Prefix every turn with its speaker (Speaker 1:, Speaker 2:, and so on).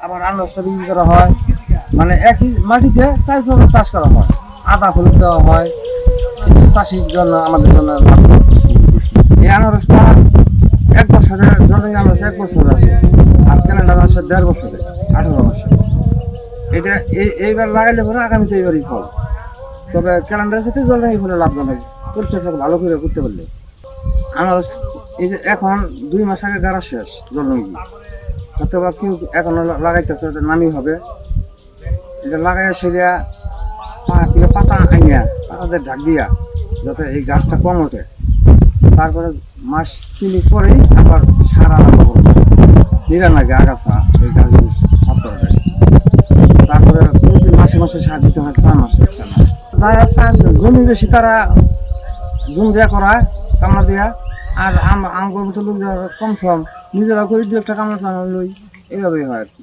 Speaker 1: আবার আনারসটা বিক্রি করা হয়। মানে একই মাটিতে 4 প্রকার চাষ করা হয়। আদা হলুদ দেওয়া হয়, চাষির জন্য আমাদের জন্য লাভ। এই আনারসটা 1 বছরের জন্য আনারস 1 বছর আছে, আর ক্যালেন্ডার আছে 1.5 বছরে, 18 মাসে। এটা এইবার লাগাইলে পরে আগামীতে এইবারই ফল। তবে ক্যালেন্ডারের সাথে জলপাই ফুলে লাভজনক, পরিচর্যা ভালো করে করতে পারলে। আনারস এই যে এখন 2 মাস আগে গাড়া শেষ জলপাই, হয়তো বা কেউ এখনো লাগাইতেছে, ওটা নামি হবে। এটা লাগাইয়া সেরিয়া পাহাড় থেকে পাতা আনিয়া পাতাদের ঢাক দিয়া যাতে এই গাছটা কম ওঠে। তারপরে মাস 3 পরেই আবার সার আরম্ভ করবো, নিরানব্বই আগাছা এই গাছগুলো সাফ করা যায়। তারপরে প্রতি মাসে মাসে সার দিতে হয়, 6 মাসে যারা চাষ জমি বেশি তারা জুম দেওয়া করায় কামড়া দিয়া, আর আমগর মতো লোক কম সম নিজেরা করে 2 একটা কামড়া চালানো লই, এইভাবেই হয় আর কি।